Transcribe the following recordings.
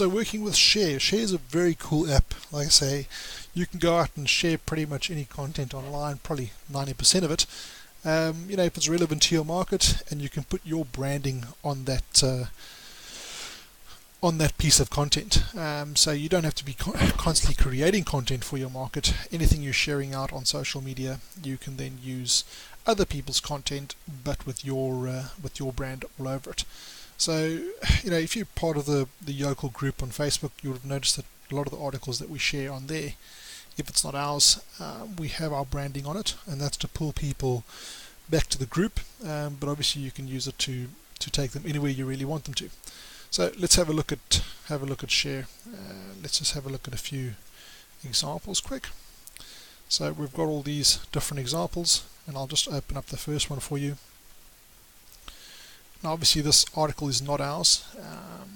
So working with Share is a very cool app. Like I say, you can go out and share pretty much any content online, probably 90% of it. If it's relevant to your market, and you can put your branding on that piece of content. So you don't have to be constantly creating content for your market. Anything you're sharing out on social media, you can then use other people's content, but with your brand all over it. So, if you're part of the Yocal group on Facebook, you would have noticed that a lot of the articles that we share on there, if it's not ours, we have our branding on it, and that's to pull people back to the group. But obviously, you can use it to take them anywhere you really want them to. So let's have a look at Share. Let's just have a look at a few examples quick. So we've got all these different examples, and I'll just open up the first one for you. Now obviously this article is not ours,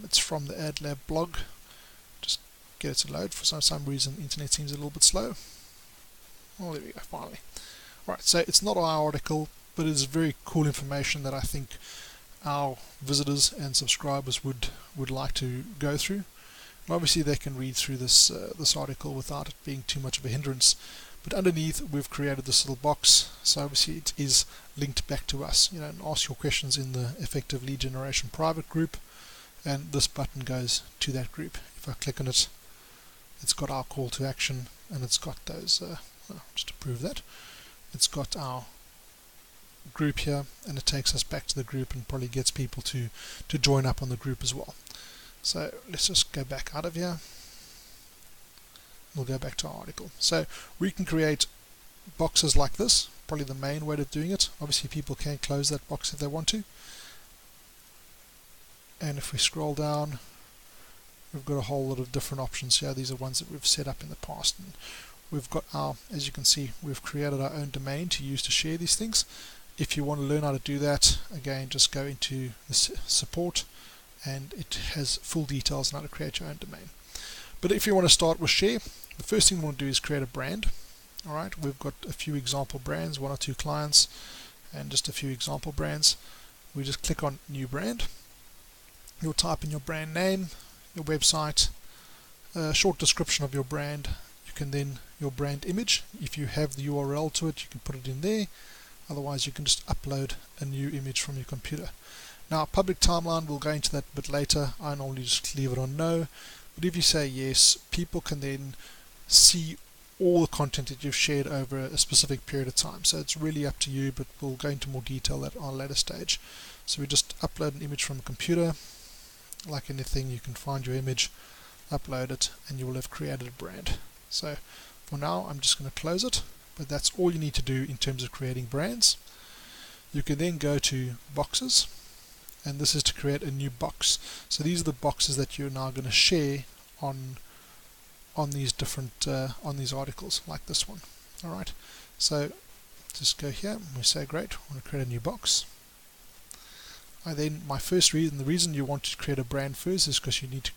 it's from the AdLab blog. Just get it to load. For some reason the internet seems a little bit slow. Oh, there we go, finally. Alright, so it's not our article, but it's very cool information that I think our visitors and subscribers would like to go through. And obviously they can read through this article without it being too much of a hindrance. But underneath we've created this little box, so obviously it is linked back to us. And ask your questions in the Effective Lead Generation private group, and this button goes to that group. If I click on it, it's got our call to action, and it's got those, just to prove that, it's got our group here, and it takes us back to the group and probably gets people to join up on the group as well. So let's just go back out of here. We'll go back to our article. So we can create boxes like this, probably the main way of doing it. Obviously people can close that box if they want to. And if we scroll down, we've got a whole lot of different options here. These are ones that we've set up in the past. And we've got as you can see, we've created our own domain to use to share these things. If you want to learn how to do that, again, just go into the support, and it has full details on how to create your own domain. But if you want to start with Share, the first thing we want to do is create a brand. Alright, we've got a few example brands, 1 or 2 clients, and just a few example brands. We just click on New Brand. You'll type in your brand name, your website, a short description of your brand. You can then, your brand image, if you have the URL to it, you can put it in there. Otherwise you can just upload a new image from your computer. Now public timeline, we'll go into that a bit later. I normally just leave it on no. But if you say yes, people can then see all the content that you've shared over a specific period of time. So it's really up to you, but we'll go into more detail at our later stage. So we just upload an image from a computer. Like anything, you can find your image, upload it, and you will have created a brand. So for now, I'm just going to close it, but that's all you need to do in terms of creating brands. You can then go to boxes, and this is to create a new box. So these are the boxes that you're now going to share on these different on these articles, like this one. Alright, so just go here and we say great, I want to create a new box. The reason you want to create a brand first is because you need to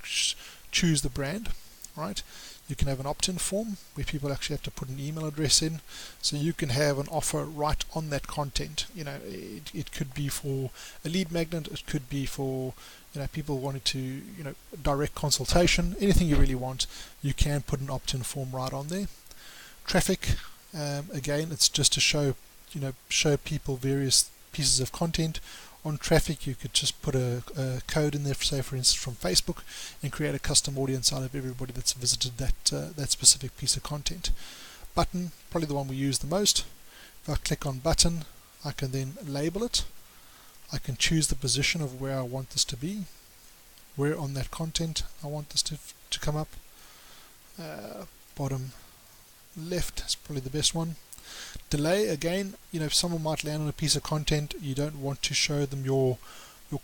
choose the brand. Right, you can have an opt-in form where people actually have to put an email address in, so you can have an offer right on that content. It could be for a lead magnet, it could be for people wanting to direct consultation, anything you really want. You can put an opt-in form right on there. Traffic, again, it's just to show people various pieces of content. On traffic, you could just put a code in there, say for instance from Facebook, and create a custom audience out of everybody that's visited that specific piece of content. Button, probably the one we use the most. If I click on button, I can then label it. I can choose the position of where I want this to be, where on that content I want this to come up. Bottom left is probably the best one. Delay, again, if someone might land on a piece of content, you don't want to show them your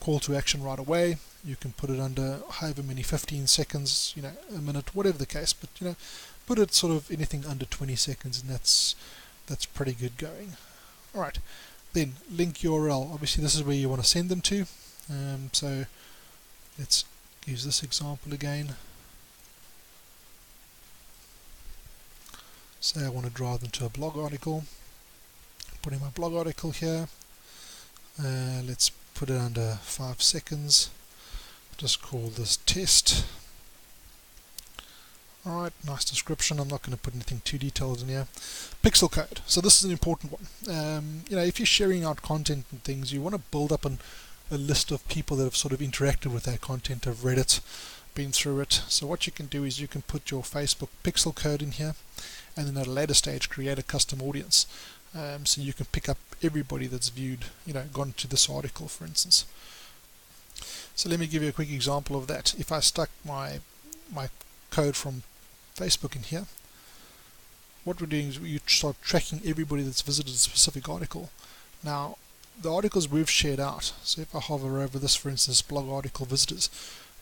call to action right away. You can put it under however many, 15 seconds, a minute, whatever the case, but put it sort of anything under 20 seconds, and that's pretty good going. Alright, then link URL. Obviously this is where you want to send them to. So let's use this example again. Say I want to drive them to a blog article. Putting my blog article here. Let's put it under 5 seconds. Just call this test. Alright, nice description. I'm not going to put anything too detailed in here. Pixel code. So this is an important one. If you're sharing out content and things, you want to build up a list of people that have sort of interacted with that content, have read it, been through it. So what you can do is you can put your Facebook pixel code in here, and then at a later stage create a custom audience. So you can pick up everybody that's viewed, gone to this article, for instance. So let me give you a quick example of that. If I stuck my code from Facebook in here, what we're doing is you start tracking everybody that's visited a specific article. Now, the articles we've shared out, so if I hover over this, for instance, blog article visitors,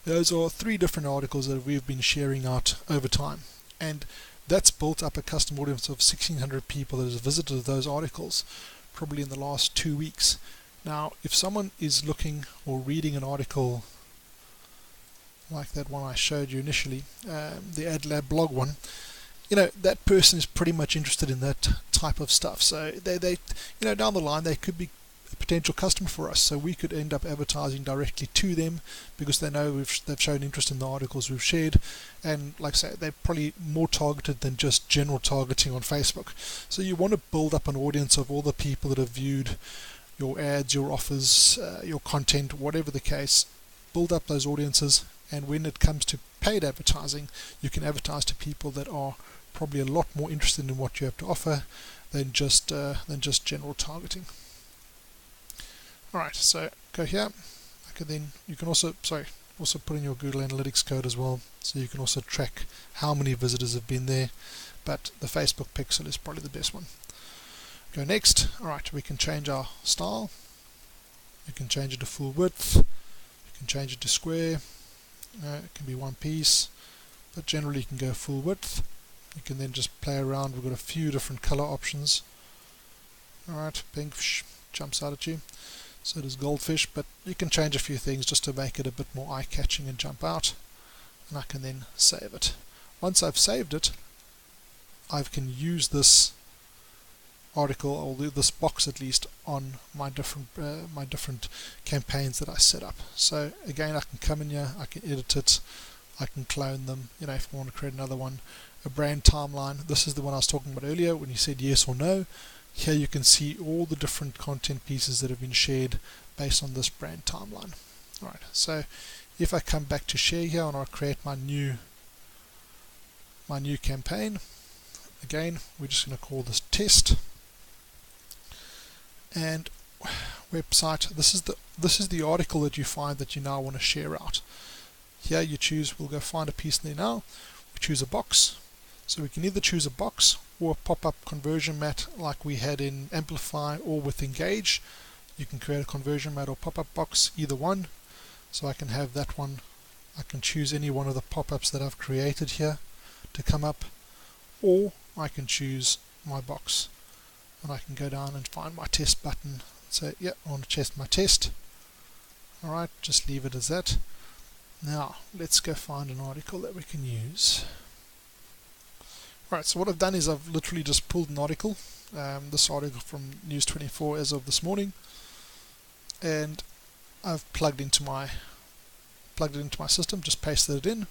those are 3 different articles that we've been sharing out over time. And that's built up a custom audience of 1,600 people that have visited those articles, probably in the last 2 weeks. Now, if someone is looking or reading an article like that one I showed you initially, the AdLab blog one, that person is pretty much interested in that type of stuff. So they down the line, they could be a potential customer for us. So we could end up advertising directly to them because they know they've shown interest in the articles we've shared. And like I say, they're probably more targeted than just general targeting on Facebook. So you want to build up an audience of all the people that have viewed your ads, your offers, your content, whatever the case. Build up those audiences, and when it comes to paid advertising, you can advertise to people that are probably a lot more interested in what you have to offer than just general targeting. Alright, so go here. You can also put in your Google Analytics code as well, so you can also track how many visitors have been there, but the Facebook pixel is probably the best one. Go next. Alright, we can change our style. You can change it to full width. You can change it to square. It can be one piece, but generally you can go full width. You can then just play around. We've got a few different color options. Alright, pink jumps out at you. So does goldfish, but you can change a few things just to make it a bit more eye-catching and jump out. And I can then save it. Once I've saved it, I can use this article, or this box at least, on my different campaigns that I set up. So again, I can come in here, I can edit it, I can clone them, if I want to create another one. A brand timeline, this is the one I was talking about earlier when you said yes or no. Here you can see all the different content pieces that have been shared based on this brand timeline. Alright, so if I come back to share here and I create my new campaign, again we're just going to call this test. And website, this is the article that you find that you now want to share out. Here you choose, we'll go find a piece there now. We choose a box. So we can either choose a box or a pop-up conversion mat like we had in Amplify or with Engage. You can create a conversion mat or pop-up box, either one. So I can have that one. I can choose any one of the pop-ups that I've created here to come up, or I can choose my box. And I can go down and find my test button. So yeah, I want to test my test. Alright, just leave it as that. Now let's go find an article that we can use. Alright, so what I've done is I've literally just pulled an article, this article from News 24 as of this morning, and I've plugged it into my system, just pasted it in,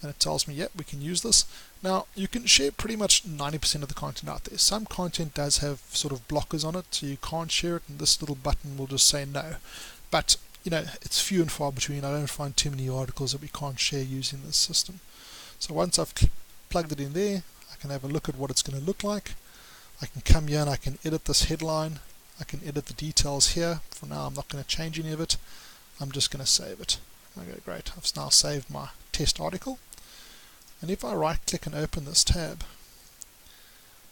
and it tells me, yep, we can use this. Now, you can share pretty much 90% of the content out there. Some content does have sort of blockers on it, so you can't share it, and this little button will just say no. But, it's few and far between. I don't find too many articles that we can't share using this system. So once I've plugged it in there, I can have a look at what it's going to look like. I can come here and I can edit this headline. I can edit the details here. For now, I'm not going to change any of it. I'm just going to save it. Okay, great. I've now saved my test article. And if I right click and open this tab,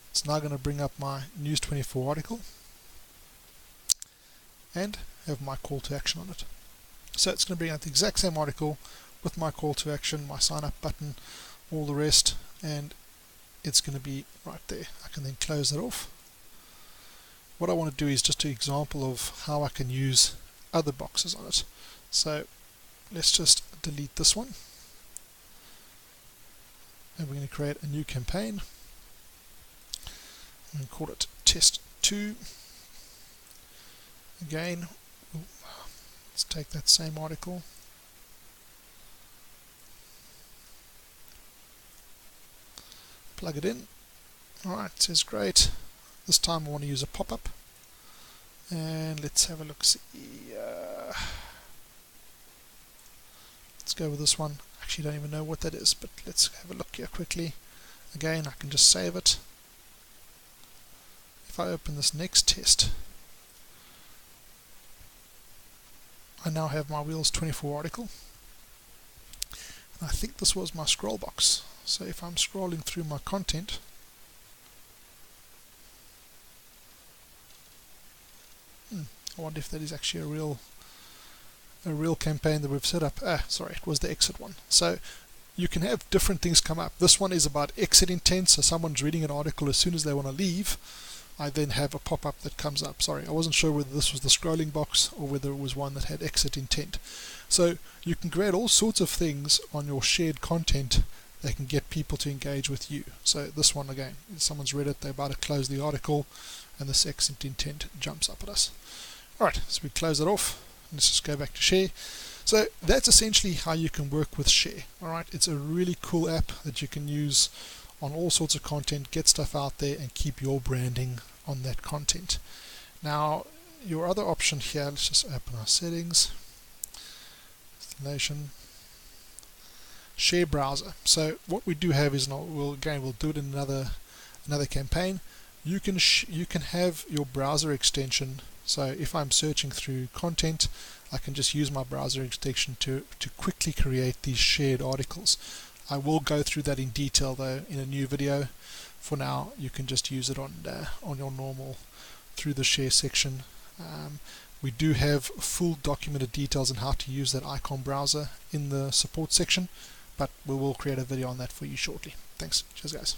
it's now going to bring up my News 24 article and have my call to action on it. So it's going to bring out the exact same article with my call to action, my sign up button, all the rest, and it's going to be right there. I can then close that off. What I want to do is just an example of how I can use other boxes on it. So let's just delete this one. And we're going to create a new campaign and call it test 2. Again, let's take that same article. plug it in. Alright, it says great. This time I want to use a pop-up, and let's have a look. See, let's go with this one. Actually, don't even know what that is, but let's have a look here quickly. Again, I can just save it. If I open this next test, I now have my Wheels 24 article. And I think this was my scroll box. So if I'm scrolling through my content, I wonder if that is actually a real campaign that we've set up. Sorry, it was the exit one. So you can have different things come up. This one is about exit intent, so someone's reading an article as soon as they want to leave. I then have a pop-up that comes up. Sorry, I wasn't sure whether this was the scrolling box or whether it was one that had exit intent. So you can create all sorts of things on your shared content that can get people to engage with you. So this one, again, someone's read it, they're about to close the article, and this exit intent jumps up at us. Alright, so we close it off. Let's just go back to share. So that's essentially how you can work with share. Alright, it's a really cool app that you can use on all sorts of content, get stuff out there and keep your branding on that content. Now your other option here, let's just open our settings, installation, share browser. So what we do have is, we'll do it in another campaign. You can have your browser extension. So if I'm searching through content, I can just use my browser extension to quickly create these shared articles. I will go through that in detail though in a new video. For now, you can just use it on your normal through the share section. We do have full documented details on how to use that icon browser in the support section, but we will create a video on that for you shortly. Thanks. Cheers guys.